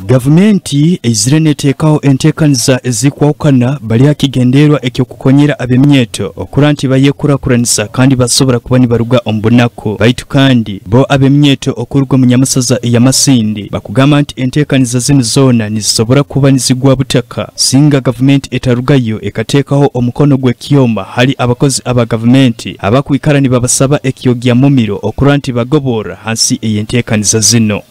Gavumenti ezire neteekawo enteekaniza ezikwawukana bali akigendeerwa ekyokukonyera ab'emyeto okura nti bayeekurakuranisa kandi basobola kuba ne baruga omu bunaku baitu kandi bo ab'emyeto okuruga mu nyamasaza eya Masindi bakugamba nti enteekaniza zino zoona nizisobola kuba nizigwa butaka singa gavumenti etarugayo ekateekaho omukono gw'ekiyoma hali abakozi aba gavumenti abakwikara ne babasaba ekiyogya mumiro okura nti bagoboora hansi ey'enteekaniza zino.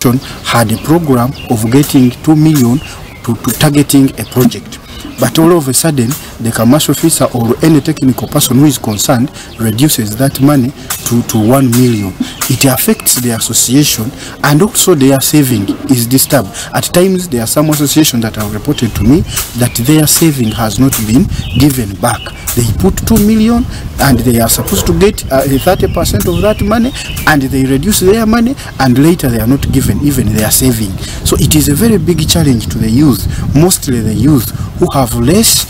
Had a program of getting 2 million to targeting a project, but all of a sudden the commercial officer or any technical person who is concerned reduces that money to 1 million. It affects the association and also their saving is disturbed. At times there are some associations that have reported to me that their saving has not been given back. They put 2 million and they are supposed to get 30% of that money, and they reduce their money and later they are not given even their saving. So it is a very big challenge to the youth, mostly the youth who have less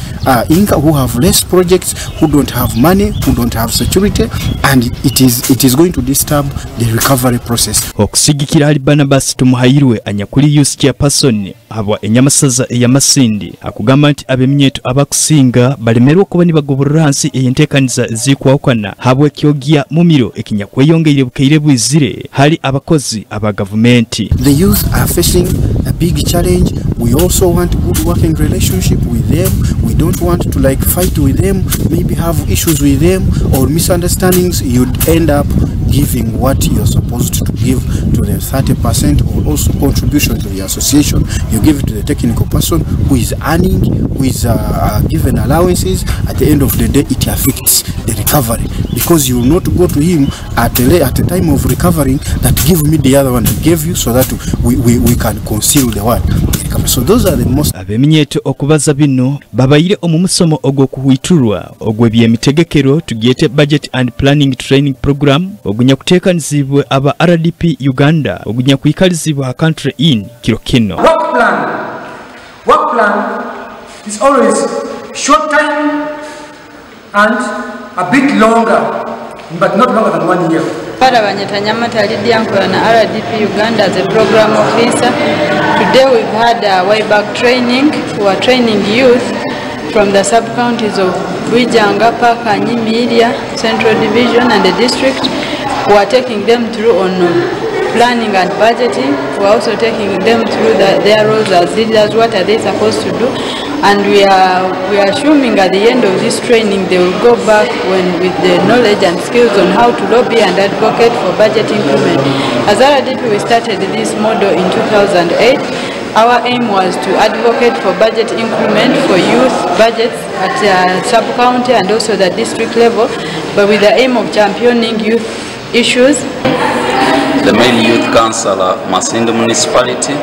income, who have less projects, who don't have money, who don't have security, and it is going to disturb the recovery process. Okusigikira ali Barnabas tumuhayirwe anyakuli youth chairperson habwa enyamasaza eya Masindi akugamba nti ab'emyeto abakusinga balemerwa okuba nibagoborera hansi ey'enteekaniza ezikwawukana habwa ekyogya mumiro ekinyakweyongeire bukeire bwizire hali abakozi aba gavumenti. The youth are facing a big challenge. We also want good working relationship with them. We don't want to like fight with them, maybe have issues with them or misunderstandings. You'd end up giving what you're supposed to give to the 30% or also contribution to the association. You give it to the technical person who is earning, who is given allowances. At the end of the day, it affects the recovery because you will not go to him at the time of recovering that give me the other one I gave you so that we can conceal the one. So those are the most. Ab'emyeto okubaza bino babayire omumusomo ogw'okuhwiturwa ogw'ebyemitegekero tugiyete budget and planning training program ogunya kuteekanizibwe aba RDP Uganda ogunya kwikalizibwa country in kiro kino. Work plan is always short time and a bit longer, but not longer than 1 year. Para Banyatanyamata Lidianko na RDP Uganda as a program officer. Today we've had a way back training. We are training youth from the sub-counties of Bwijanga, Kanyimiria, Central Division and the district. We are taking them through on planning and budgeting. We are also taking them through their roles as leaders. What are they supposed to do? And we are assuming at the end of this training they will go back with the knowledge and skills on how to lobby and advocate for budget increment. As RDP, we started this model in 2008. Our aim was to advocate for budget increment for youth budgets at sub-county and also the district level, but with the aim of championing youth issues. The main youth councillor, Masindi municipality.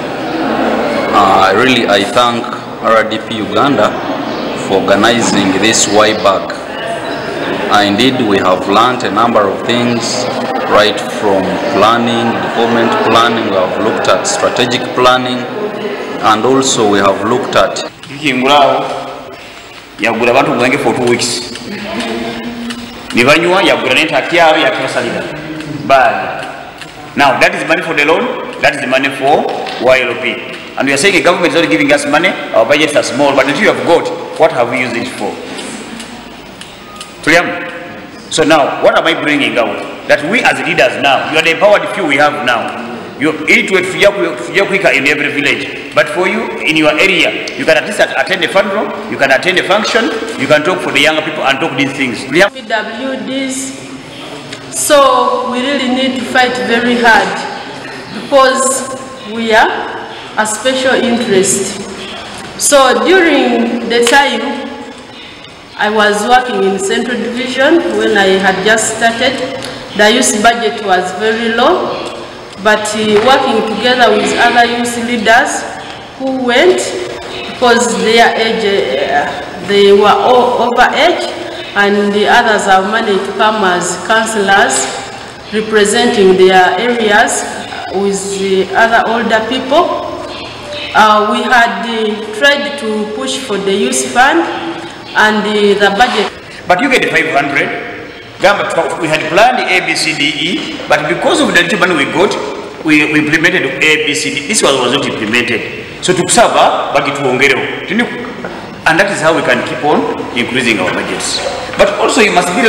I thank RDP Uganda for organizing this way back. Indeed, we have learned a number of things, right from planning, development planning. We have looked at strategic planning, and also we have looked at. For 2 weeks. Now that is money for the loan. That is the money for YLP. And we are saying the government is not giving us money, our budgets are small, but until you have got, what have we used it for? So now, what am I bringing out? That we as leaders now, you are the empowered few we have now. You need to quicker in every village. But for you, in your area, you can at least attend a funeral, you can attend a function, you can talk for the younger people and talk these things. PWDs, so we really need to fight very hard because we are a special interest. So during the time I was working in Central Division when I had just started, the youth budget was very low, but working together with other youth leaders who went because their age, they were all over age, and the others have managed to come as councillors representing their areas with the other older people. We had tried to push for the youth fund and the budget. But you get 500. We had planned A, B, C, D, E, but because of the little money we got, we implemented A, B, C, D. This was not implemented. So tukusaba bagituongereho. And that is how we can keep on increasing our budgets. But also you must be